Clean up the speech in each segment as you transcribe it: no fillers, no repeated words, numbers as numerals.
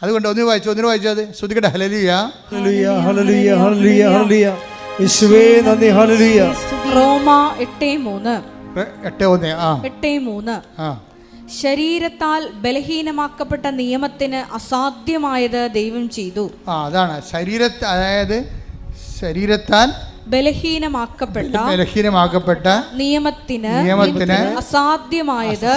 അതുകൊണ്ട് ഒന്നിനു വായിച്ചു അത് ശ്രദ്ധിക്കട്ടെ. ഹല്ലേലൂയ ഹല്ലേലൂയ ഹല്ലേലൂയ ഹല്ലേലൂയ ഹല്ലേലൂയ യേശുവേ നന്ദി. ഹല്ലേലൂയ. റോമ 8:3. 8:3. ശരീരത്താൽ ബലഹീനമാക്കപ്പെട്ട നിയമത്തിന് അസാധ്യമായത് ദൈവം ചെയ്തു. അതാണ് അതായത് ശരീരത്താൽ ബലഹീനമാക്കപ്പെട്ട നിയമത്തിന് അസാധ്യമായത്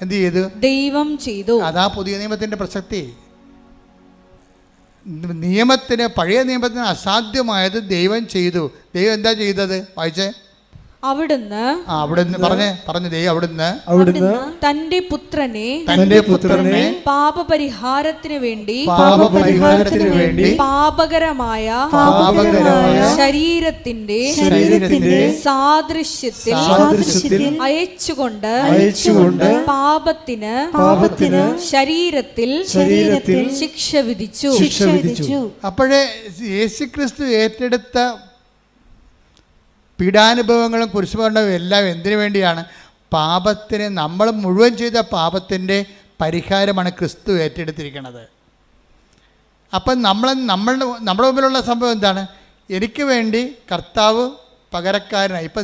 എന്ത് ചെയ്തു? ദൈവം ചെയ്തു. അതാ പുതിയ നിയമത്തിന്റെ പ്രസക്തി. പഴയ നിയമത്തിന് അസാധ്യമായത് ദൈവം ചെയ്തു. ദൈവം എന്താ ചെയ്തത്? വായിച്ചേ. അവിടുന്ന് തന്റെ പുത്രനെ പാപപരിഹാരത്തിന് വേണ്ടി പാപകരമായ ശരീരത്തിന്റെ സാദൃശ്യത്തിൽ അയച്ചുകൊണ്ട് പാപത്തിന് ശരീരത്തിൽ ശിക്ഷ വിധിച്ചു. അപ്പോഴേ യേശുക്രിസ്തു ഏറ്റെടുത്ത പീഡാനുഭവങ്ങളും കുരിശുമരണവും എല്ലാം എന്തിനു വേണ്ടിയാണ്? പാപത്തിന്, നമ്മൾ മുഴുവൻ ചെയ്ത പാപത്തിൻ്റെ പരിഹാരമാണ് ക്രിസ്തു ഏറ്റെടുത്തിരിക്കുന്നത്. അപ്പം നമ്മുടെ മുമ്പിലുള്ള സംഭവം എന്താണ്? എനിക്ക് വേണ്ടി കർത്താവ് പകരക്കാരനായി. ഇപ്പം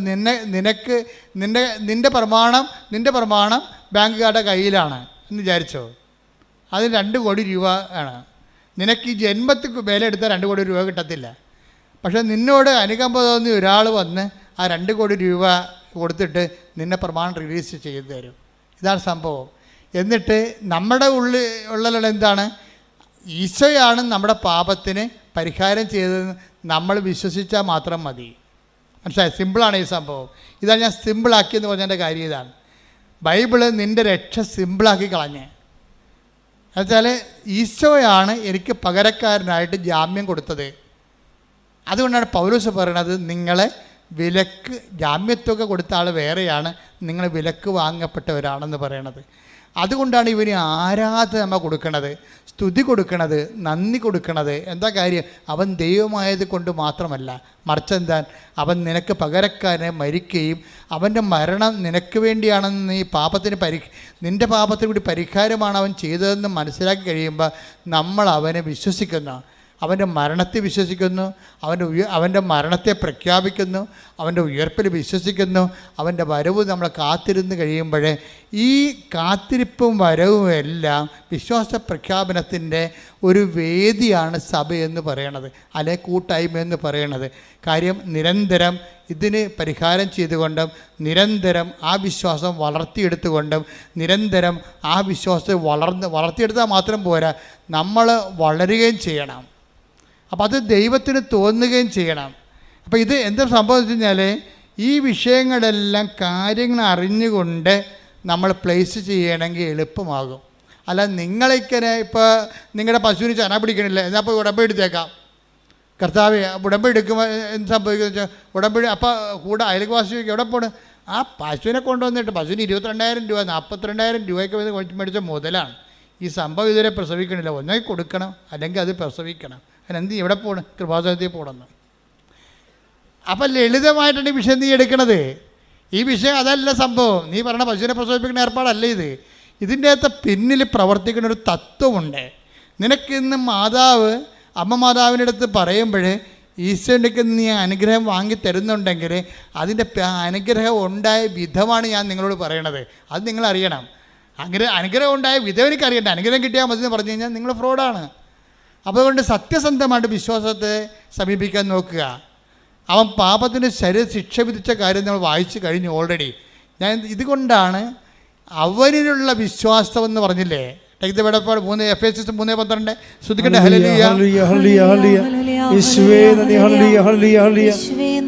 നിൻ്റെ പ്രമാണം ബാങ്കുകാരുടെ കയ്യിലാണ് എന്ന് വിചാരിച്ചോ? അത് 2 കോടി രൂപ ആണ്. നിനക്ക് ഈ ജന്മത്തിൽ വില എടുത്താൽ 2 കോടി രൂപ കിട്ടത്തില്ല. പക്ഷേ നിന്നോട് അനുകമ്പ തോന്നി ഒരാൾ വന്ന് ആ 2 കോടി രൂപ കൊടുത്തിട്ട് നിന്നെ പ്രമാണം റിലീസ് ചെയ്തു തരും. ഇതാണ് സംഭവം. എന്നിട്ട് നമ്മുടെ ഉള്ളിലുള്ള എന്താണ്? ഈശോയാണ് നമ്മുടെ പാപത്തിന് പരിഹാരം ചെയ്തതെന്ന് നമ്മൾ വിശ്വസിച്ചാൽ മാത്രം മതി. മനസ്സിലായി? സിമ്പിളാണ് ഈ സംഭവം. ഇതാണ് ഞാൻ സിമ്പിളാക്കിയെന്ന് പറഞ്ഞതിൻ്റെ കാര്യം. ഇതാണ് ബൈബിള് നിൻ്റെ രക്ഷ സിമ്പിളാക്കി കളഞ്ഞ്. എന്നുവെച്ചാൽ ഈശോയാണ് എനിക്ക് പകരക്കാരനായിട്ട് ജാമ്യം കൊടുത്തത്. അതുകൊണ്ടാണ് പൗലോസ് പറയണത്, നിങ്ങളെ വിലക്ക് ജാമ്യത്തൊക്കെ കൊടുത്ത ആൾ വേറെയാണ്, നിങ്ങൾ വിലക്ക് വാങ്ങപ്പെട്ടവരാണെന്ന് പറയണത്. അതുകൊണ്ടാണ് ഇവന് ആരാധന കൊടുക്കണത്, സ്തുതി കൊടുക്കണത്, നന്ദി കൊടുക്കണത്. എന്താ കാര്യം? അവൻ ദൈവമായത് കൊണ്ട് മാത്രമല്ല, മറിച്ചെന്താ, അവൻ നിനക്ക് പകരക്കാരനെ മരിക്കുകയും അവൻ്റെ മരണം നിനക്ക് വേണ്ടിയാണെന്ന് ഈ നിൻ്റെ പാപത്തിന് കൂടി പരിഹാരമാണ് അവൻ ചെയ്തതെന്ന് മനസ്സിലാക്കി കഴിയുമ്പോൾ നമ്മൾ അവനെ വിശ്വസിക്കുന്നു, അവൻ്റെ മരണത്തെ വിശ്വസിക്കുന്നു, അവൻ്റെ മരണത്തെ പ്രഖ്യാപിക്കുന്നു, അവൻ്റെ ഉയർപ്പിൽ വിശ്വസിക്കുന്നു, അവൻ്റെ വരവ് നമ്മൾ കാത്തിരുന്ന് കഴിയുമ്പോഴേ ഈ കാത്തിരിപ്പും വരവും എല്ലാം വിശ്വാസ പ്രഖ്യാപനത്തിൻ്റെ ഒരു വേദിയാണ് സഭയെന്ന് പറയണത്, അല്ലെ കൂട്ടായ്മ എന്ന് പറയണത്. കാര്യം നിരന്തരം ഇതിന് പരിഹാരം ചെയ്തുകൊണ്ടും നിരന്തരം ആ വിശ്വാസം വളർത്തിയെടുത്തുകൊണ്ടും നിരന്തരം ആ വിശ്വാസത്തെ വളർത്തിയെടുത്താൽ മാത്രം പോരാ, നമ്മൾ വളരുകയും ചെയ്യണം. അപ്പം അത് ദൈവത്തിന് തോന്നുകയും ചെയ്യണം. അപ്പോൾ ഇത് എന്താ സംഭവം വെച്ച് കഴിഞ്ഞാൽ ഈ വിഷയങ്ങളെല്ലാം കാര്യങ്ങൾ അറിഞ്ഞുകൊണ്ട് നമ്മൾ പ്ലേസ് ചെയ്യണമെങ്കിൽ എളുപ്പമാകും. അല്ല നിങ്ങളിങ്ങനെ ഇപ്പോൾ നിങ്ങളുടെ പശുവിന് ചന പിടിക്കണില്ല, എന്നാൽ ഇപ്പോൾ ഉടമ്പടി എടുത്തേക്കാം. കർത്താവ് ഉടമ്പടി എടുക്കുമ്പോൾ എന്ത് സംഭവിക്കുന്നത് വെച്ചാൽ ഉടമ്പടി അപ്പോൾ കൂടെ അയൽവാസിക്ക് എവിടെ പോണ്? ആ പശുവിനെ കൊണ്ടുവന്നിട്ട് പശുവിന് 22,000 രൂപ 42,000 രൂപയ്ക്ക് മേടിച്ച മുതലാണ്. ഈ സംഭവം ഇതുവരെ പ്രസവിക്കണില്ല, ഒന്നേ കൊടുക്കണം അല്ലെങ്കിൽ അത് പ്രസവിക്കണം. അതിനെന്ത് എവിടെ പോകണം? കൃപാസനത്തിൽ പോകണമെന്ന്. അപ്പം ലളിതമായിട്ടാണ് ഈ വിഷയം നീ എടുക്കണത്. ഈ വിഷയം അതല്ല സംഭവം. നീ പറഞ്ഞ പശുവിനെ പ്രസവിപ്പിക്കുന്ന ഏർപ്പാടല്ല ഇത്. ഇതിൻ്റെ അകത്ത് പിന്നിൽ പ്രവർത്തിക്കുന്ന ഒരു തത്വമുണ്ട്. നിനക്കിന്ന് അമ്മ മാതാവിൻ്റെ അടുത്ത് പറയുമ്പോൾ ഈശോയ്ക്ക് നീ അനുഗ്രഹം വാങ്ങി തരുന്നുണ്ടെങ്കിൽ അതിൻ്റെ അനുഗ്രഹം ഉണ്ടായ വിധമാണ് ഞാൻ നിങ്ങളോട് പറയണത്. അത് നിങ്ങളറിയണം. അനുഗ്രഹം ഉണ്ടായ വിധം എനിക്കറിയണ്ട. അനുഗ്രഹം കിട്ടിയാൽ മതി എന്ന് പറഞ്ഞു കഴിഞ്ഞാൽ നിങ്ങൾ ഫ്രോഡാണ്. അപ്പോൾ അതുകൊണ്ട് സത്യസന്ധമായിട്ട് വിശ്വാസത്തെ സമീപിക്കാൻ നോക്കുക. അവൻ പാപത്തിന് ശിക്ഷ വിധിച്ച കാര്യം നമ്മൾ വായിച്ചു കഴിഞ്ഞു ഓൾറെഡി. ഞാൻ ഇതുകൊണ്ടാണ് അവനിലുള്ള വിശ്വാസം എന്ന് പറഞ്ഞില്ലേ. വെടപ്പാട് 3:12 ശ്രദ്ധിക്കട്ടെ. ഹല്ലേലൂയ ഹല്ലേലൂയ ഹല്ലേലൂയ യേശുവേ നന്ദി. ഹല്ലേലൂയ ഹല്ലേലൂയ ഹല്ലേലൂയ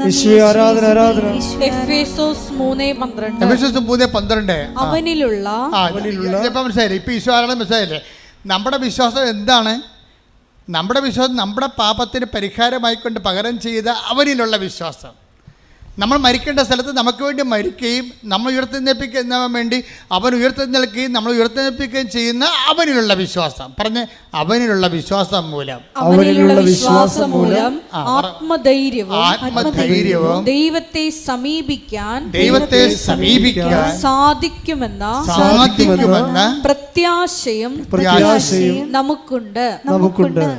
യേശുവേ ആരാധന ആരാധന. എഫേസോസ് 3:12 അവനിലുള്ള ഇപ്പം മനസ്സിലായില്ലേ? ഇപ്പം ഈശോ ആരാണെന്ന് മനസ്സിലായില്ലേ? നമ്മുടെ വിശ്വാസം എന്താണ്? നമ്മുടെ വിശ്വാസം നമ്മുടെ പാപത്തിന് പരിഹാരമായിക്കൊണ്ട് പകരം ചെയ്ത അവനിലുള്ള വിശ്വാസം. നമ്മൾ മരിക്കേണ്ട സ്ഥലത്ത് നമുക്ക് വേണ്ടി മരിക്കുകയും നമ്മൾ ഉയർത്തെഴുന്നേൽപ്പിക്കാൻ വേണ്ടി അവൻ ഉയർത്തെഴുന്നേൽക്കുകയും നമ്മൾ ഉയർത്തെഴുന്നേൽപ്പിക്കുകയും ചെയ്യുന്ന അവനിലുള്ള വിശ്വാസം. പറഞ്ഞ് അവനിലുള്ള വിശ്വാസം മൂലം ആത്മധൈര്യവും ദൈവത്തെ സമീപിക്കാൻ സാധിക്കുമെന്ന പ്രത്യാശയും നമുക്കുണ്ട്.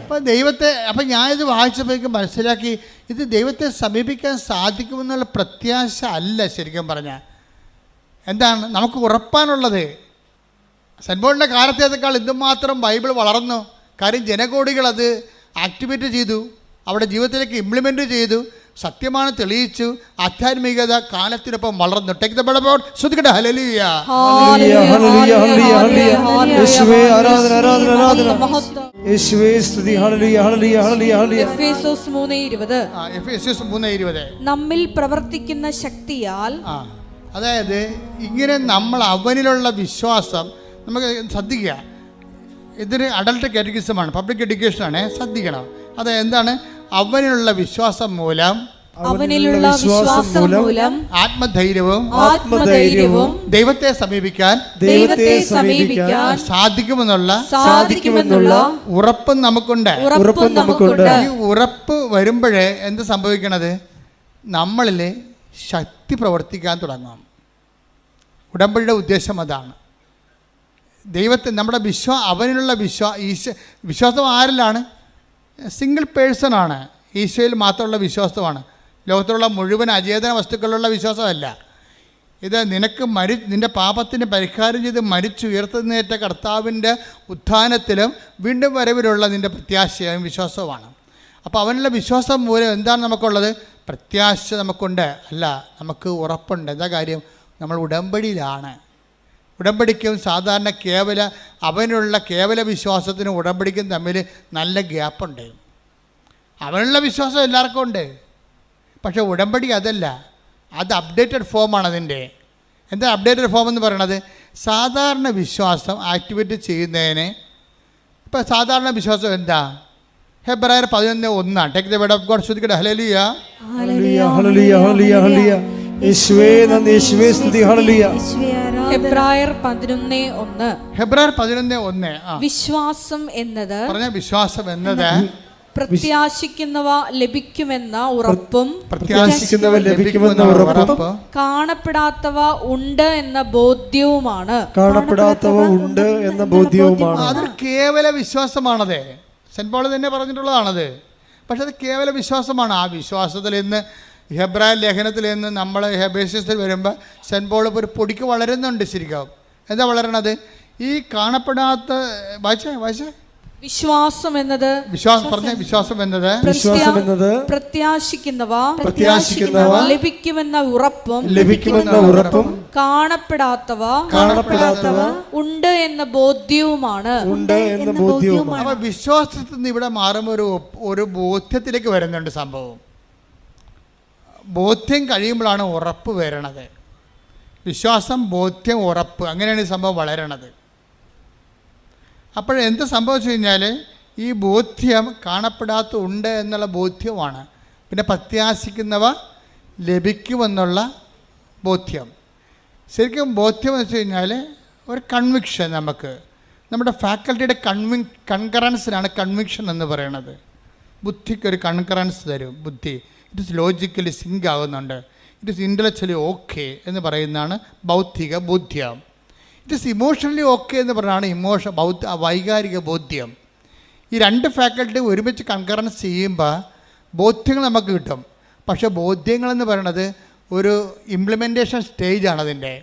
അപ്പൊ ദൈവത്തെ, അപ്പൊ ഞാനിത് വായിച്ചപ്പോഴേക്കും മനസ്സിലാക്കി, ഇത് ദൈവത്തെ സമീപിക്കാൻ സാധിക്കുമെന്നുള്ള പ്രത്യാശ അല്ല. ശരിക്കും പറഞ്ഞാൽ എന്താണ് നമുക്ക് ഉറപ്പാനുള്ളത്? സെൻറ്റ് പോളിൻ്റെ കാലത്തേക്കാൾ എന്തുമാത്രം ബൈബിൾ വളർന്നു. കാര്യം ജനകോടികൾ അത് ആക്ടിവേറ്റ് ചെയ്തു, അവിടെ ജീവിതത്തിലേക്ക് ഇംപ്ലിമെൻ്റ് ചെയ്തു, സത്യമാണ് തെളിയിച്ചു, ആധ്യാത്മികത കാലത്തിനൊപ്പം വളർന്നു. ടേക്ക് ദ ബെഡ് ശ്രദ്ധിക്കട്ടെ. ഹല്ലേലൂയ, ഹല്ലേലൂയ, ഹല്ലേലൂയ, ഹല്ലേലൂയ. യേശുവേ ആരാധന, ആരാധന, ആരാധന. യേശുവേ സ്തുതി. ഹല്ലേലൂയ, ഹല്ലേലൂയ, ഹല്ലേലൂയ, ഹല്ലേലൂയ. എഫേസ്യോസ് 3:20. എഫേസ്യോസ് 3:20. നമ്മിൽ പ്രവർത്തിക്കുന്ന ശക്തിയാൽ. അതായത് ഇങ്ങനെ നമ്മൾ അവനിലുള്ള വിശ്വാസം നമുക്ക് ശ്രദ്ധിക്കുക. ഇതൊരു അഡൽട്ട് കാറ്റഗിസമാണ്, പബ്ലിക് എഡ്യൂക്കേഷനാണ്, ശ്രദ്ധിക്കണം. അത് എന്താണ്? അവനിലുള്ള വിശ്വാസം മൂലം ആത്മധൈര്യവും ദൈവത്തെ സമീപിക്കാൻ സാധിക്കുമെന്നുള്ള ഉറപ്പും നമുക്കുണ്ട്. ഈ ഉറപ്പ് വരുമ്പോഴേ എന്ത് സംഭവിക്കണത്? നമ്മളിൽ ശക്തി പ്രവർത്തിക്കാൻ തുടങ്ങും. ഉടമ്പടിയുടെ ഉദ്ദേശം അതാണ്. ദൈവത്തെ നമ്മുടെ അവനിലുള്ള വിശ്വാസം ആരിലാണ്? സിംഗിൾ പേഴ്സണാണ്. ഈശോയിൽ മാത്രമുള്ള വിശ്വാസമാണ്. ലോകത്തിലുള്ള മുഴുവൻ അചേതന വസ്തുക്കളിലുള്ള വിശ്വാസമല്ല ഇത്. നിന്റെ പാപത്തിന് പരിഹാരം ചെയ്ത് മരിച്ചുയർത്തുന്നേറ്റ കർത്താവിൻ്റെ ഉത്ഥാനത്തിലും വീണ്ടും വരവിലുള്ള നിൻ്റെ പ്രത്യാശയും വിശ്വാസവുമാണ്. അപ്പോൾ അവനുള്ള വിശ്വാസം മൂലം എന്താണ് നമുക്കുള്ളത്? പ്രത്യാശ നമുക്കുണ്ട്. അല്ല, നമുക്ക് ഉറപ്പുണ്ട്. എന്താ കാര്യം? നമ്മൾ ഉടമ്പടിയിലാണ്. ഉടമ്പടിക്കും സാധാരണ അവനുള്ള കേവല വിശ്വാസത്തിനും ഉടമ്പടിക്കും തമ്മിൽ നല്ല ഗ്യാപ്പുണ്ട്. അവനുള്ള വിശ്വാസം എല്ലാവർക്കും ഉണ്ട്, പക്ഷേ ഉടമ്പടി അതല്ല. അത് അപ്ഡേറ്റഡ് ഫോമാണ് അതിൻ്റെ. എന്താ അപ്ഡേറ്റഡ് ഫോം എന്ന് പറയണത്? സാധാരണ വിശ്വാസം ആക്ടിവേറ്റ് ചെയ്യുന്നതിന് ഇപ്പോൾ സാധാരണ വിശ്വാസം എന്താ? ഹെബ്രായർ 11:1. Take the word of God. ശ്രദ്ധിക്കട്ടെ. ഹല്ലേലൂയ, ഹല്ലേലൂയ, ഹല്ലേലൂയ, ഹല്ലേലൂയ, ഹല്ലേലൂയ. യേശുവേ നന്ദി, യേശുവേ സ്തുതി. ഹല്ലേലൂയ. ഹെബ്രായർ 11:1. ഹെബ്രായർ 11:1. വിശ്വാസം എന്നത് പ്രത്യാശിക്കുന്നവ ലഭിക്കുമെന്ന ഉറപ്പും കാണപ്പെടാത്തവ ഉണ്ട് എന്ന ബോധ്യവുമാണ്. അതൊരു കേവല വിശ്വാസമാണത്. സെൻറ്റ് പോൾ തന്നെ പറഞ്ഞിട്ടുള്ളതാണത്. പക്ഷെ അത് കേവല വിശ്വാസമാണ്. ആ വിശ്വാസത്തിൽ നിന്ന് ഹെബ്രായ ലേഖനത്തിൽ നിന്ന് നമ്മൾ ഹെബേഷ്യസിൽ വരുമ്പോൾ സെൻറ്റ് പോൾ ഒരു പൊടിക്ക് വളരുന്നുണ്ട്. ശരിക്കും എന്താ വളരണത്? ഈ കാണപ്പെടാത്ത വായിച്ചേ വിശ്വാസം എന്നത് പ്രത്യാശിക്കുന്നവ ലഭിക്കുമെന്ന ഉറപ്പും കാണപ്പെടാത്തവ ഉണ്ട് എന്ന ബോധ്യവുമാണ്. അപ്പൊ വിശ്വാസത്തിൽ നിന്ന് ഇവിടെ മാറുമ്പോൾ ഒരു ബോധ്യത്തിലേക്ക് വരുന്നുണ്ട് സംഭവം. ബോധ്യം കഴിയുമ്പോഴാണ് ഉറപ്പ് വരണത്. വിശ്വാസം, ബോധ്യം, ഉറപ്പ്, അങ്ങനെയാണ് ഈ സംഭവം വളരണത്. അപ്പോഴെന്ത് സംഭവിച്ചു കഴിഞ്ഞാൽ ഈ ബോധ്യം കാണപ്പെടാത്ത ഉണ്ട് എന്നുള്ള ബോധ്യമാണ്. പിന്നെ പ്രത്യാശിക്കുന്നവ ലഭിക്കുമെന്നുള്ള ബോധ്യം. ശരിക്കും ബോധ്യം എന്ന് വെച്ച് കഴിഞ്ഞാൽ ഒരു കൺവിക്ഷൻ. നമ്മുടെ ഫാക്കൽറ്റിയുടെ കൺകറൻസിനാണ് കൺവിക്ഷൻ എന്ന് പറയുന്നത്. ബുദ്ധിക്കൊരു കൺകറൻസ് തരും. ബുദ്ധി ഇറ്റ് ഇസ് ലോജിക്കലി സിങ്ക് ആകുന്നുണ്ട്, ഇറ്റ് ഇസ് ഇൻ്റലക്ച്വലി ഓക്കെ എന്ന് പറയുന്നതാണ് ബൗദ്ധിക ബോധ്യം. ഇറ്റ് ഇസ് ഇമോഷണലി ഓക്കെ എന്ന് പറയുന്നതാണ് വൈകാരിക ബോധ്യം. ഈ രണ്ട് ഫാക്കൽറ്റി ഒരുമിച്ച് കൺകറൻസ് ചെയ്യുമ്പോൾ ബോധ്യങ്ങൾ നമുക്ക് കിട്ടും. പക്ഷേ ബോധ്യങ്ങളെന്ന് പറയുന്നത് ഒരു ഇംപ്ലിമെൻറ്റേഷൻ സ്റ്റേജാണ് അതിൻ്റെ.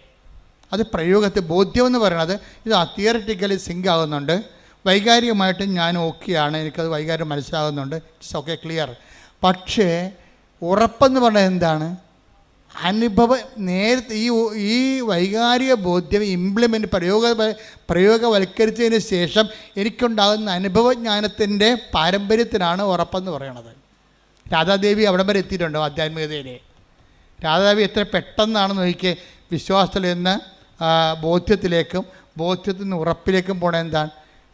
അത് പ്രയോഗത്തിൽ ബോധ്യം എന്ന് പറയുന്നത് ഇത് തിയററ്റിക്കലി സിങ്ക് ആകുന്നുണ്ട്, വൈകാരികമായിട്ട് ഞാൻ ഓക്കെയാണ്, എനിക്കത് വൈകാരികം മനസ്സിലാകുന്നുണ്ട്, ഇറ്റ്സ് ഓക്കെ, ക്ലിയർ. പക്ഷേ ഉറപ്പെന്ന് പറയുന്നത് എന്താണ്? നേരത്തെ ഈ വൈകാരിക ബോധ്യം പ്രയോഗവൽക്കരിച്ചതിന് ശേഷം എനിക്കുണ്ടാകുന്ന അനുഭവജ്ഞാനത്തിൻ്റെ പാരമ്പര്യത്തിനാണ് ഉറപ്പെന്ന് പറയുന്നത്. രാധാദേവി അവിടം വരെ എത്തിയിട്ടുണ്ടോ ആധ്യാത്മികതയിൽ? രാധാദേവി എത്ര പെട്ടെന്നാണ് നോക്കിയേ വിശ്വാസത്തിൽ നിന്ന് ബോധ്യത്തിലേക്കും ബോധ്യത്തിൽ നിന്ന് ഉറപ്പിലേക്കും പോണത്.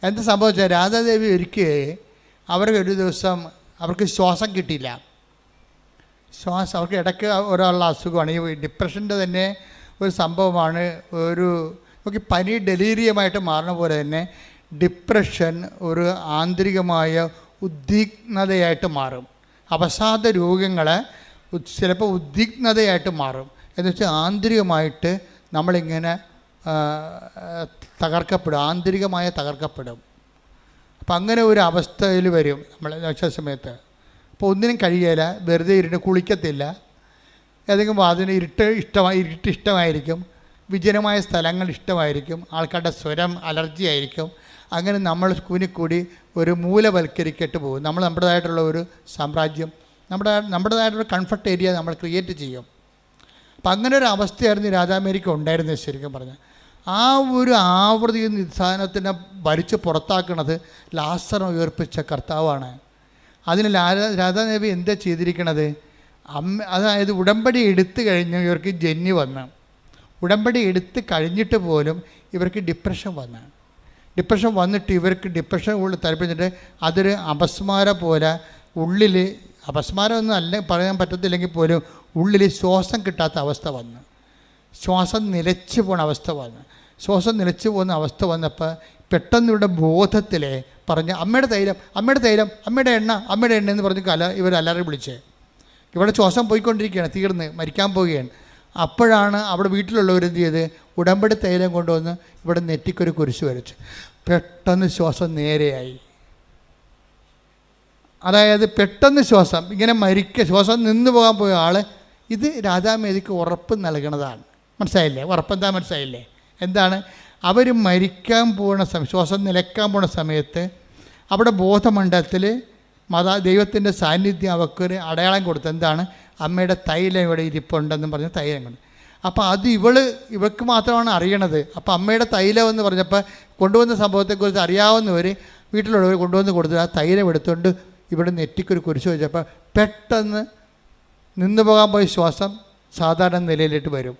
എന്ത് സംഭവിച്ചാൽ രാധാദേവി ഒരിക്കൽ ഒരു ദിവസം അവർക്ക് ശ്വാസം കിട്ടിയില്ല. ശ്വാസം അവർക്ക് ഇടയ്ക്ക് ഒരാളുടെ അസുഖമാണ്. ഈ ഡിപ്രഷൻ്റെ തന്നെ ഒരു സംഭവമാണ്. നമുക്ക് പനി ഡെലീരിയമായിട്ട് മാറുന്ന പോലെ തന്നെ ഡിപ്രഷൻ ഒരു ആന്തരികമായ ഉദ്വിഗ്നതയായിട്ട് മാറും. അവസാദ രോഗങ്ങൾ ചിലപ്പോൾ ഉദ്വിഗ്നതയായിട്ട് മാറും. എന്ന് വെച്ചാൽ ആന്തരികമായിട്ട് നമ്മളിങ്ങനെ തകർക്കപ്പെടും, ആന്തരികമായി തകർക്കപ്പെടും. അപ്പം അങ്ങനെ ഒരു അവസ്ഥയിൽ വരും നമ്മൾ ചില സമയത്ത്. അപ്പോൾ ഒന്നിനും കഴിയില്ല, വെറുതെ ഇരുന്ന് കുളിക്കത്തില്ല, ഏതെങ്കിലും അതിന് ഇരുട്ട് ഇഷ്ടമായിരിക്കും, വിജനമായ സ്ഥലങ്ങൾ ഇഷ്ടമായിരിക്കും, ആൾക്കാരുടെ സ്വരം അലർജി ആയിരിക്കും. അങ്ങനെ നമ്മൾ കൂനിക്കൂടി ഒരു മൂലവൽക്കരിക്കട്ട് പോകും. നമ്മൾ നമ്മുടേതായിട്ടുള്ള ഒരു സാമ്രാജ്യം, നമ്മുടേതായിട്ടുള്ള കംഫർട്ട് ഏരിയ നമ്മൾ ക്രിയേറ്റ് ചെയ്യും. അപ്പം അങ്ങനെ ഒരു അവസ്ഥയായിരുന്നു രാജാമേരിക്ക ഉണ്ടായിരുന്നത്. ശരിക്കും പറഞ്ഞാൽ ആ ഒരു ആവൃത്തി നിധാനത്തിനെ ഭരിച്ച് പുറത്താക്കുന്നത് ലാസറിനെ ഉയർപ്പിച്ച കർത്താവാണ്. അതിന് രാധാദേവി എന്താ ചെയ്തിരിക്കണത്? അതായത് ഉടമ്പടി എടുത്തു കഴിഞ്ഞ് ഇവർക്ക് ജന്നി വന്ന്, ഉടമ്പടി എടുത്ത് കഴിഞ്ഞിട്ട് പോലും ഇവർക്ക് ഡിപ്രഷൻ വന്നിട്ട് ഇവർക്ക് ഡിപ്രഷൻ ഉള്ളിൽ താല്പര്യപ്പെട്ടിട്ട് അതൊരു അപസ്മാര പോലെ ഉള്ളിൽ, അപസ്മാരമൊന്നും അല്ല പറയാൻ പറ്റത്തില്ലെങ്കിൽ പോലും ഉള്ളിൽ ശ്വാസം കിട്ടാത്ത അവസ്ഥ വന്നു, ശ്വാസം നിലച്ചു പോകുന്ന അവസ്ഥ വന്നു. ശ്വാസം നിലച്ചു പോകുന്ന അവസ്ഥ വന്നപ്പോൾ പെട്ടെന്ന് ഇവിടെ ബോധത്തിൽ പറഞ്ഞ് അമ്മയുടെ തൈലം, അമ്മയുടെ എണ്ണ എന്ന് പറഞ്ഞ് ഇവർ അലറി വിളിച്ചേ. ഇവിടെ ശ്വാസം പോയിക്കൊണ്ടിരിക്കുകയാണ്, തീർന്ന് മരിക്കാൻ പോവുകയാണ്. അപ്പോഴാണ് അവിടെ വീട്ടിലുള്ളവർ എന്ത് ചെയ്ത് ഉടമ്പടി തൈലം കൊണ്ടുവന്ന് ഇവിടെ നെറ്റിക്കൊരു കുരിശ് വരച്ച്. പെട്ടെന്ന് ശ്വാസം നേരെയായി. അതായത് പെട്ടെന്ന് ശ്വാസം ഇങ്ങനെ ശ്വാസം നിന്ന് പോകാൻ പോയ ആൾ ഇത് രാജാമേരിക്ക് ഉറപ്പ് നൽകണതാണ്. മനസ്സിലായില്ലേ? ഉറപ്പെന്താ മനസ്സിലായില്ലേ? എന്താണ്? അവർ മരിക്കാൻ പോകുന്ന സമയം, ശ്വാസം നിലയ്ക്കാൻ പോകുന്ന സമയത്ത് അവിടെ ബോധമണ്ഡലത്തിൽ ദൈവത്തിൻ്റെ സാന്നിധ്യം അവർക്കൊരു അടയാളം കൊടുത്തു. എന്താണ്? അമ്മയുടെ തൈലം ഇവിടെ ഇരിപ്പുണ്ടെന്ന് പറഞ്ഞ് തൈലം കൊണ്ട്. അപ്പോൾ അത് ഇവൾക്ക് മാത്രമാണ് അറിയണത്. അപ്പോൾ അമ്മയുടെ തൈലം എന്ന് പറഞ്ഞപ്പോൾ കൊണ്ടുവന്ന സംഭവത്തെക്കുറിച്ച് അറിയാവുന്നവർ വീട്ടിലുള്ളവർ കൊണ്ടുവന്ന് കൊടുത്ത് ആ തൈലം എടുത്തുകൊണ്ട് ഇവിടെ നെറ്റിക്കൊരു കുരിശ് വെച്ചപ്പോൾ പെട്ടെന്ന് നിന്നു പോകാൻ പോയി ശ്വാസം സാധാരണ നിലയിലിട്ട് വരും.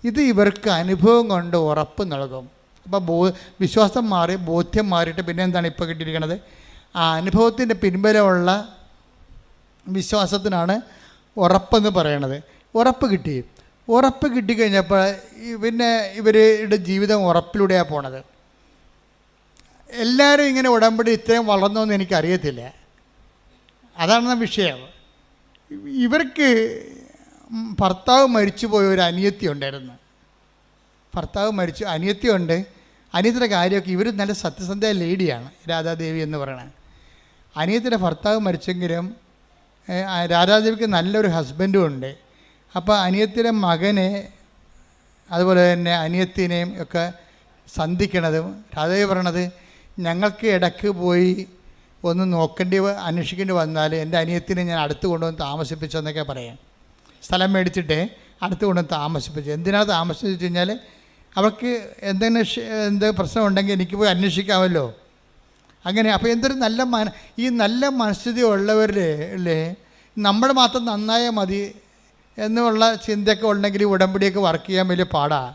ഇത് ഇവർക്ക് അനുഭവം കൊണ്ട് ഉറപ്പ് നൽകും. അപ്പോൾ വിശ്വാസം മാറി, ബോധ്യം മാറിയിട്ട് പിന്നെ എന്താണ് ഇപ്പോൾ കിട്ടിയിരിക്കുന്നത്? ആ അനുഭവത്തിൻ്റെ പിൻബലമുള്ള വിശ്വാസത്തിനാണ് ഉറപ്പെന്ന് പറയണത്. ഉറപ്പ് കിട്ടിക്കഴിഞ്ഞപ്പോൾ പിന്നെ ഇവരുടെ ജീവിതം ഉറപ്പിലൂടെയാണ് പോണത്. എല്ലാവരും ഇങ്ങനെ ഉടമ്പടി ഇത്രയും വളർന്നോന്ന് എനിക്കറിയത്തില്ല. അതാണ് വിഷയം. ഇവർക്ക് ഭർത്താവ് മരിച്ചുപോയ ഒരു അനിയത്തി ഉണ്ടായിരുന്നു. അനിയത്തിയുണ്ട്. അനിയത്തിയുടെ കാര്യമൊക്കെ ഇവർ നല്ല സത്യസന്ധ ലേഡിയാണ് രാധാദേവി എന്ന് പറയണത്. അനിയത്തിയുടെ ഭർത്താവ് മരിച്ചെങ്കിലും രാധാദേവിക്ക് നല്ലൊരു ഹസ്ബൻഡും ഉണ്ട്. അപ്പോൾ അനിയത്തിയുടെ മകനെ അതുപോലെ തന്നെ അനിയത്തിനെയും ഒക്കെ സന്ധിക്കണതും രാധാദേവി പറയണത് ഞങ്ങൾക്ക് ഇടയ്ക്ക് പോയി ഒന്ന് അന്വേഷിക്കേണ്ടി വന്നാൽ എൻ്റെ അനിയത്തിനെ ഞാൻ അടുത്ത് കൊണ്ടുവന്ന് താമസിപ്പിച്ചെന്നൊക്കെ പറയാം. സ്ഥലം മേടിച്ചിട്ട് അടുത്ത് കൊണ്ടുവന്ന് താമസിപ്പിച്ചു. എന്തിനാണ് താമസിച്ചു കഴിഞ്ഞാൽ അവർക്ക് എന്ത് പ്രശ്നമുണ്ടെങ്കിൽ എനിക്ക് പോയി അന്വേഷിക്കാമല്ലോ. അങ്ങനെ അപ്പോൾ എന്തൊരു നല്ല മനസ്ഥിതി ഉള്ളവരില്ലേ നമ്മൾ മാത്രം നന്നായാൽ മതി എന്നുള്ള ചിന്തയൊക്കെ ഉണ്ടെങ്കിൽ ഉടമ്പടിയൊക്കെ വർക്ക് ചെയ്യാൻ വലിയ പാടാണ്.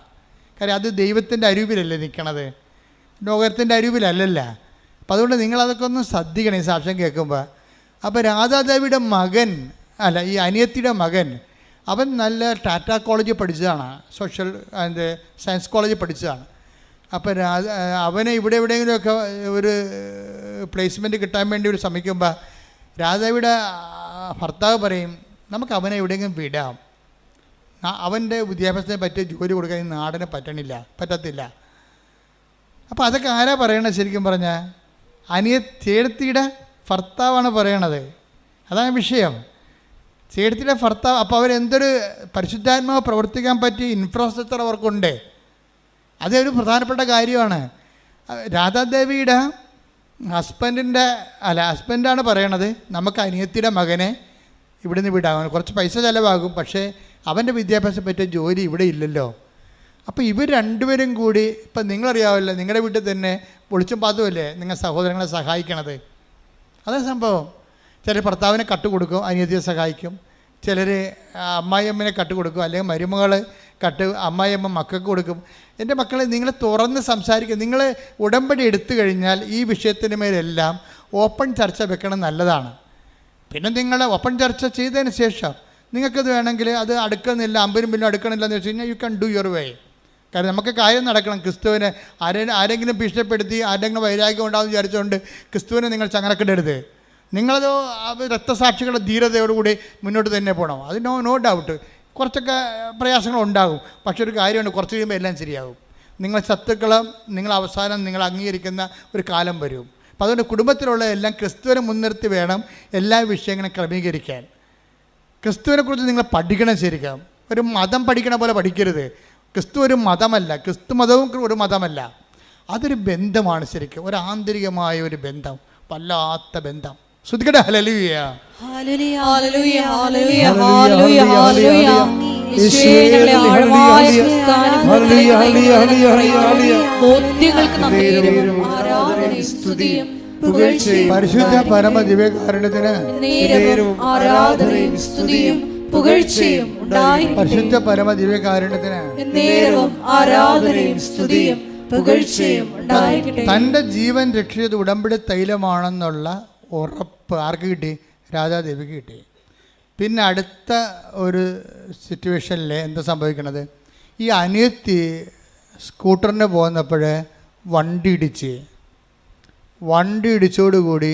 കാര്യം അത് ദൈവത്തിൻ്റെ അരൂപിലല്ലേ നിൽക്കണത്, ലോകത്തിൻ്റെ അരൂപിലല്ലല്ല. അപ്പോൾ അതുകൊണ്ട് നിങ്ങളതൊക്കെ ഒന്ന് ശ്രദ്ധിക്കണം ഈ സാക്ഷ്യം കേൾക്കുമ്പോൾ. അപ്പോൾ രാധാദേവിയുടെ മകൻ ഈ അനിയത്തിയുടെ മകൻ അവൻ നല്ല ടാറ്റ കോളേജിൽ പഠിച്ചതാണ്, സയൻസ് കോളേജിൽ പഠിച്ചതാണ്. അപ്പോൾ അവനെ എവിടെയെങ്കിലുമൊക്കെ ഒരു പ്ലേസ്മെൻറ്റ് കിട്ടാൻ വേണ്ടി ഒരു ശ്രമിക്കുമ്പോൾ രാധാവിയുടെ ഭർത്താവ് പറയും നമുക്ക് അവനെ എവിടെയെങ്കിലും വിടാം, അവൻ്റെ വിദ്യാഭ്യാസത്തെ പറ്റിയ ജോലി കൊടുക്കാൻ ഈ നാടിനെ പറ്റത്തില്ല. അപ്പോൾ അതൊക്കെ ആരാ പറയണത്? ശരിക്കും പറഞ്ഞാൽ ചേടത്തിയുടെ ഭർത്താവാണ് പറയണത്. അതാണ് വിഷയം. ചേടത്തിയുടെ ഭർത്താവ്. അപ്പോൾ അവരെന്തൊരു പരിശുദ്ധാത്മാവ് പ്രവർത്തിക്കാൻ പറ്റിയ ഇൻഫ്രാസ്ട്രക്ചർ അവർക്കുണ്ട്. അതൊരു പ്രധാനപ്പെട്ട കാര്യമാണ്. രാധാദേവിയുടെ ഹസ്ബൻഡാണ് പറയണത് നമുക്ക് അനിയത്തിയുടെ മകനെ ഇവിടുന്ന് വിടാം, കുറച്ച് പൈസ ചിലവാകും, പക്ഷേ അവൻ്റെ വിദ്യാഭ്യാസം പറ്റിയ ജോലി ഇവിടെ ഇല്ലല്ലോ. അപ്പോൾ ഇവർ രണ്ടുപേരും കൂടി ഇപ്പം നിങ്ങളറിയാമല്ലോ, നിങ്ങളുടെ വീട്ടിൽ തന്നെ പൊളിച്ചും പാതുമല്ലേ നിങ്ങൾ സഹോദരങ്ങളെ സഹായിക്കണത്. അതാണ് സംഭവം. ചിലർ ഭർത്താവിനെ കട്ടുകൊടുക്കും, അനിയത്തിയെ സഹായിക്കും. ചിലർ അമ്മായിയമ്മനെ കട്ടുകൊടുക്കും, അല്ലെങ്കിൽ മരുമകൾ അമ്മായിയമ്മ മക്കൾക്ക് കൊടുക്കും. എൻ്റെ മക്കളെ നിങ്ങൾ തുറന്ന് സംസാരിക്കുക. നിങ്ങൾ ഉടമ്പടി എടുത്തു കഴിഞ്ഞാൽ ഈ വിഷയത്തിന് മേലെല്ലാം ഓപ്പൺ ചർച്ച വെക്കണം, നല്ലതാണ്. പിന്നെ നിങ്ങൾ ഓപ്പൺ ചർച്ച ചെയ്തതിന് ശേഷം നിങ്ങൾക്കത് വേണമെങ്കിൽ അത് അടുക്കുന്നില്ല, 50 ബില്ലും അടുക്കണില്ല എന്ന് വെച്ച് കഴിഞ്ഞാൽ you can do your way. കാരണം നമുക്ക് കാര്യം നടക്കണം. ക്രിസ്തുവിനെ ആരെങ്കിലും ഭീഷണിപ്പെടുത്തി ആരെങ്കിലും വൈരാഗ്യം ഉണ്ടാകുമെന്ന് വിചാരിച്ചുകൊണ്ട് ക്രിസ്തുവിനെ നിങ്ങൾ ചങ്ങലക്കിടരുത്. നിങ്ങളത് രക്തസാക്ഷികളുടെ ധീരതയോടുകൂടി മുന്നോട്ട് തന്നെ പോകണം. അത് നോ ഡൗട്ട് കുറച്ചൊക്കെ പ്രയാസങ്ങളുണ്ടാകും. പക്ഷെ ഒരു കാര്യമുണ്ട്, കുറച്ച് കഴിയുമ്പോൾ എല്ലാം ശരിയാകും. നിങ്ങൾ ശത്രുക്കളും നിങ്ങൾ അവസാനം നിങ്ങൾ അംഗീകരിക്കുന്ന ഒരു കാലം വരും. അപ്പോൾ അതുകൊണ്ട് കുടുംബത്തിലുള്ള എല്ലാം ക്രിസ്തുവിനെ മുൻനിർത്തി വേണം എല്ലാ വിഷയങ്ങളും ക്രമീകരിക്കാൻ. ക്രിസ്തുവിനെക്കുറിച്ച് നിങ്ങൾ പഠിക്കണം. ശരിക്കും ഒരു മതം പഠിക്കണ പോലെ പഠിക്കരുത്. ക്രിസ്തു ഒരു മതമല്ല, ക്രിസ്തു മതവും ഒരു മതമല്ല. അതൊരു ബന്ധമാണ്. ശരിക്കും ഒരു ആന്തരികമായ ഒരു ബന്ധം, വല്ലാത്ത ബന്ധം. ശ്രദ്ധിക്കട്ടെ. ഹല്ലേലൂയ, ഹല്ലേലൂയ, ഹല്ലേലൂയ, ഹല്ലേലൂയ, ഹല്ലേലൂയ, ഹല്ലേലൂയ. യേശുവേ ആഴമായ ബോധ്യങ്ങൾക്ക് നന്ദിയും ആരാധനയും സ്തുതിയും പുകഴ്ചയും പരിശുദ്ധ പരമ ദിവ്യകാരുണ്യത്തിന് ആരാധനയും സ്തുതിയും പുകഴ്ചയും ഉണ്ടായിരിക്കട്ടെ. പരിശുദ്ധ പരമ ദിവ്യകാരുണ്യത്തിന് നേരവും ആരാധനയും സ്തുതിയും പുകഴ്ചയും ഉണ്ടായിരിക്കട്ടെ. തൻ്റെ ജീവൻ രക്ഷിച്ചത് ഉടമ്പടി തൈലമാണെന്നുള്ള ഉറപ്പ് ആർക്ക് കിട്ടി? രാജാദേവിക്ക് കിട്ടി. പിന്നെ അടുത്ത ഒരു സിറ്റുവേഷനിൽ എന്താ സംഭവിക്കണത്? ഈ അനിയത്തി സ്കൂട്ടറിന് പോകുന്നപ്പോൾ വണ്ടി ഇടിച്ചോടുകൂടി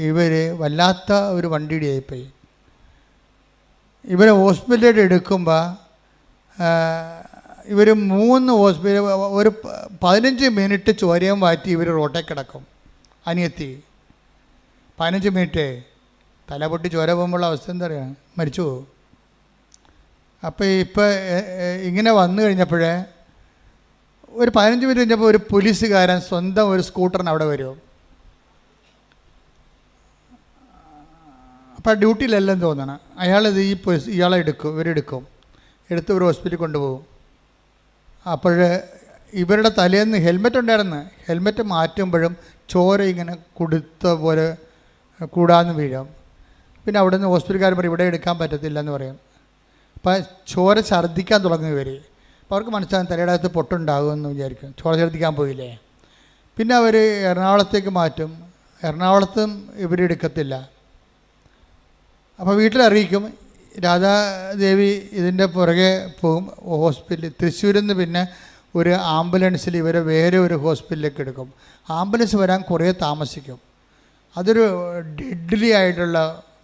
ഇവർ വല്ലാത്ത ഒരു വണ്ടി ഇടിയായിപ്പോയി. ഇവരെ ഹോസ്പിറ്റലിൽ എടുക്കുമ്പോൾ ഇവർ 3 ഹോസ്പിറ്റൽ ഒരു 15 മിനിറ്റ് ചോരയും വാറ്റി ഇവർ റോട്ടിൽ കിടക്കും. അനിയത്തി 15 മിനിറ്റ് തലപൊട്ടി ചോര പോകുമ്പോഴുള്ള അവസ്ഥ എന്താ പറയുക? മരിച്ചു പോകും. അപ്പോൾ ഇപ്പോൾ ഇങ്ങനെ വന്നു കഴിഞ്ഞപ്പോഴേ ഒരു 15 മിനിറ്റ് കഴിഞ്ഞപ്പോൾ ഒരു പോലീസുകാരൻ സ്വന്തം ഒരു സ്കൂട്ടറിന് അവിടെ വരും. അപ്പോൾ ഡ്യൂട്ടിയിലെല്ലാം തോന്നണം. അയാളിത് ഇയാളെ ഇവരെടുക്കും, എടുത്ത് ഒരു ഹോസ്പിറ്റലിൽ കൊണ്ടുപോകും. അപ്പോൾ ഇവരുടെ തലേന്ന് ഹെൽമെറ്റ് ഉണ്ടായിരുന്നു. ഹെൽമെറ്റ് മാറ്റുമ്പോഴും ചോര ഇങ്ങനെ കൊടുത്ത പോലെ കൂടാന്ന് വീഴും. പിന്നെ അവിടെ നിന്ന് ഹോസ്പിറ്റലുകാർ പറയും ഇവിടെ എടുക്കാൻ പറ്റത്തില്ല എന്ന് പറയും. അപ്പോൾ ചോര ഛർദ്ദിക്കാൻ തുടങ്ങും ഇവർ. അപ്പോൾ അവർക്ക് മനസ്സിലാകും തലയുടെ അകത്ത് പൊട്ടുണ്ടാകുമെന്ന് വിചാരിക്കും. ചോര ഛർദ്ദിക്കാൻ പോയില്ലേ. പിന്നെ അവർ എറണാകുളത്തേക്ക് മാറ്റും. എറണാകുളത്തും ഇവരെടുക്കത്തില്ല. അപ്പോൾ വീട്ടിലറിയിക്കും. രാധാദേവി ഇതിൻ്റെ പുറകെ പോകും ഹോസ്പിറ്റലിൽ. തൃശ്ശൂരിൽ നിന്ന് പിന്നെ ഒരു ആംബുലൻസിൽ ഇവരെ വേറെ ഒരു ഹോസ്പിറ്റലിലേക്ക് എടുക്കും. ആംബുലൻസ് വരാൻ കുറേ താമസിക്കും. അതൊരു ഡെഡ്ലി ആയിട്ടുള്ള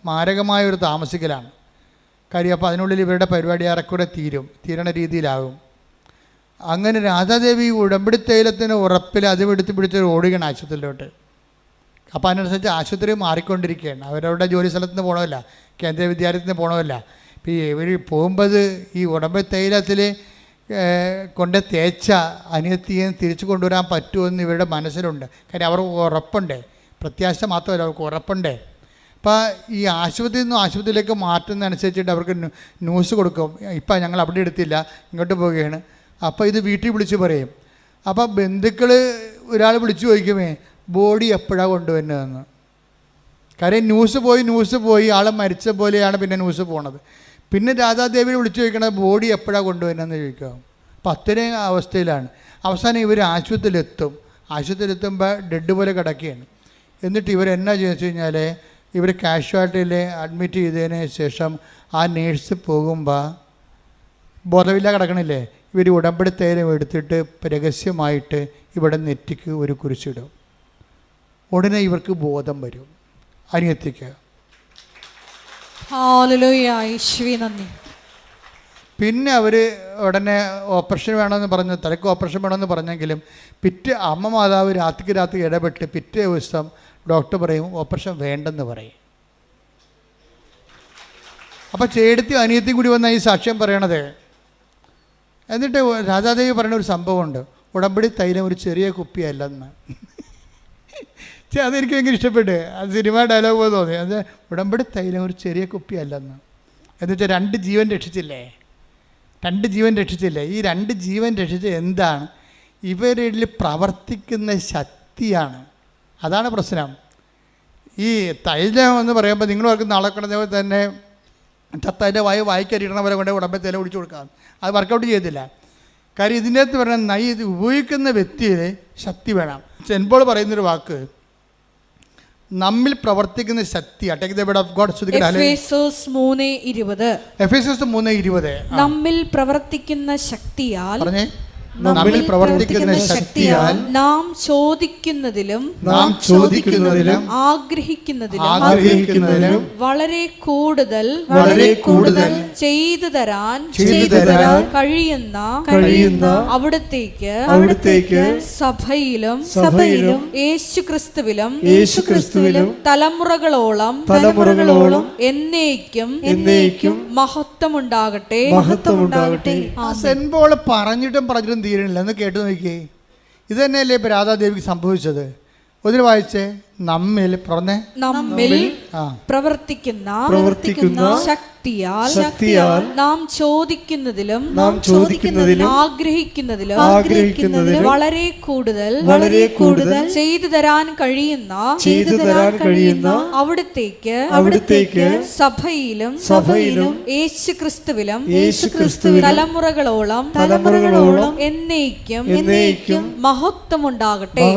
മാരകമായ ഒരു താമസിക്കലാണ്. കാര്യം അപ്പോൾ അതിനുള്ളിൽ ഇവരുടെ പരിപാടി ഏറെക്കൂടെ തീരണ രീതിയിലാകും. അങ്ങനെ രാധാദേവി ഉടമ്പടി തൈലത്തിന് ഉറപ്പിൽ അതും എടുത്ത് പിടിച്ച് ഓടുകയാണ് ആശുപത്രിയിലോട്ട്. അപ്പോൾ അതിനനുസരിച്ച് ആശുപത്രി മാറിക്കൊണ്ടിരിക്കുകയാണ്. അവരവരുടെ ജോലി സ്ഥലത്ത് നിന്ന് പോകണമല്ല, കേന്ദ്രീയ വിദ്യാലയത്തിൽ പോകണമല്ല. ഇപ്പോൾ ഇവർ പോകുമ്പോൾ ഈ ഉടമ്പടി തൈലത്തിൽ കൊണ്ട് തേച്ച അനിയത്തിയെ തിരിച്ചു കൊണ്ടുവരാൻ പറ്റുമെന്ന് ഇവരുടെ മനസ്സിലുണ്ട്. കാര്യം അവർക്ക് ഉറപ്പുണ്ട്. പ്രത്യാശ മാത്രമല്ല, അവർക്ക് ഉറപ്പുണ്ട്. അപ്പോൾ ഈ ആശുപത്രിയിൽ നിന്നും ആശുപത്രിയിലേക്ക് മാറ്റുന്നതനുസരിച്ചിട്ട് അവർക്ക് ന്യൂസ് കൊടുക്കും. ഇപ്പം ഞങ്ങൾ അവിടെ എടുത്തില്ല, ഇങ്ങോട്ട് പോവുകയാണ്. അപ്പോൾ ഇത് വീട്ടിൽ വിളിച്ച് പറയും. അപ്പോൾ ബന്ധുക്കൾ ഒരാൾ വിളിച്ചു ചോദിക്കുമേ ബോഡി എപ്പോഴാണ് കൊണ്ടുവരുന്നതെന്ന്. കാര്യം ന്യൂസ് പോയി ആൾ മരിച്ച പോലെയാണ് പിന്നെ ന്യൂസ് പോണത്. പിന്നെ രാധാദേവിയെ വിളിച്ചു ചോദിക്കണത് ബോഡി എപ്പോഴാണ് കൊണ്ടുവരുന്നതെന്ന് ചോദിക്കുക. അപ്പം അത്രയും അവസ്ഥയിലാണ്. അവസാനം ഇവർ ആശുപത്രിയിലെത്തുമ്പോൾ ഡെഡ് പോലെ കിടക്കുകയാണ്. എന്നിട്ട് ഇവരെന്നാ ചോദിച്ചു കഴിഞ്ഞാൽ ഇവർ കാഷ്വാലിറ്റിയിൽ അഡ്മിറ്റ് ചെയ്തതിന് ശേഷം ആ നേഴ്സ് പോകുമ്പോൾ ബോധമില്ല കിടക്കണില്ലേ, ഇവർ ഉടമ്പടി തൈലം എടുത്തിട്ട് രഹസ്യമായിട്ട് ഇവിടെ നെറ്റിക്ക് ഒരു കുരിശിടും. ഉടനെ ഇവർക്ക് ബോധം വരും അനിയത്തിക്ക്. പിന്നെ അവർ ഉടനെ ഓപ്പറേഷൻ വേണമെന്ന് പറഞ്ഞു, തലയ്ക്ക് ഓപ്പറേഷൻ വേണമെന്ന് പറഞ്ഞെങ്കിലും അമ്മ മാതാവ് രാത്രി ഇടപെട്ട് പിറ്റേ ദിവസം ഡോക്ടർ പറയും ഓപ്പറേഷൻ വേണ്ടെന്ന് പറയും. അപ്പോൾ ചേടത്തി അനിയത്തിയും കൂടി വന്ന ഈ സാക്ഷ്യം പറയണത്. എന്നിട്ട് രാധാദേവി പറയുന്ന ഒരു സംഭവമുണ്ട്, ഉടമ്പടി തൈലം ഒരു ചെറിയ കുപ്പിയല്ലെന്ന്. അതെനിക്ക് ഭയങ്കര ഇഷ്ടപ്പെട്ട്. അത് സിനിമ ഡയലോഗ് പോലെ തോന്നി. അത് ഉടമ്പടി തൈലം ഒരു ചെറിയ കുപ്പിയല്ലെന്ന്. എന്നുവെച്ചാൽ 2 ജീവൻ രക്ഷിച്ചില്ലേ. ഈ 2 ജീവൻ രക്ഷിച്ച എന്താണ്? ഇവരിൽ പ്രവർത്തിക്കുന്ന ശക്തിയാണ്. അതാണ് പ്രശ്നം. ഈ തൈലം എന്ന് പറയുമ്പോൾ നിങ്ങൾ അവർക്ക് നടക്കണ തന്നെ ചത്തതിൻ്റെ വായിക്കരിയണ പോലെ കൊണ്ട് ഉടമ്പടി തൈലം ഒഴിച്ചു കൊടുക്കാം. അത് വർക്കൗട്ട് ചെയ്യത്തില്ല. കാര്യം ഇതിൻ്റെ അകത്ത് പറഞ്ഞാൽ ഇത് ഉപയോഗിക്കുന്ന വ്യക്തിയിൽ ശക്തി വേണം. സെൻപോൾ പറയുന്നൊരു വാക്ക്, നമ്മിൽ പ്രവർത്തിക്കുന്ന ശക്തി. Take the word of God. എഫേസോസ് 3:20. എഫേസോസ് 3:20. നമ്മിൽ പ്രവർത്തിക്കുന്ന ശക്തിയാൽ പറഞ്ഞേ. നമ്മിൽ പ്രവർത്തിക്കുന്ന ശക്തിയാൽ നാം ചോദിക്കുന്നതിലും ആഗ്രഹിക്കുന്നതിലും വളരെ കൂടുതൽ ചെയ്തു തരാൻ കഴിയുന്ന അവിടത്തേക്ക് സഭയിലും യേശുക്രിസ്തുവിലും തലമുറകളോളം എന്നേക്കും മഹത്വമുണ്ടാകട്ടെ. സെന്റ് പോൾ പറഞ്ഞിട്ടും തീരണില്ല. എന്ന് കേട്ടു നോക്കിയേ. ഇത് തന്നെയല്ലേ ഇപ്പൊ രാധാദേവിക്ക് സംഭവിച്ചത്. ഒന്നിന് വായിച്ചേ. നമ്മിൽ പ്രവർത്തിക്കുന്ന ശക്തിയാൽ നാം ചോദിക്കുന്നതിലും ആഗ്രഹിക്കുന്നതിലും വളരെ കൂടുതൽ ചെയ്തു തരാൻ കഴിയുന്ന അവിടത്തേക്ക് സഭയിലും യേശുക്രിസ്തുവിലും തലമുറകളോളം എന്നേക്കും മഹത്വമുണ്ടാകട്ടെ.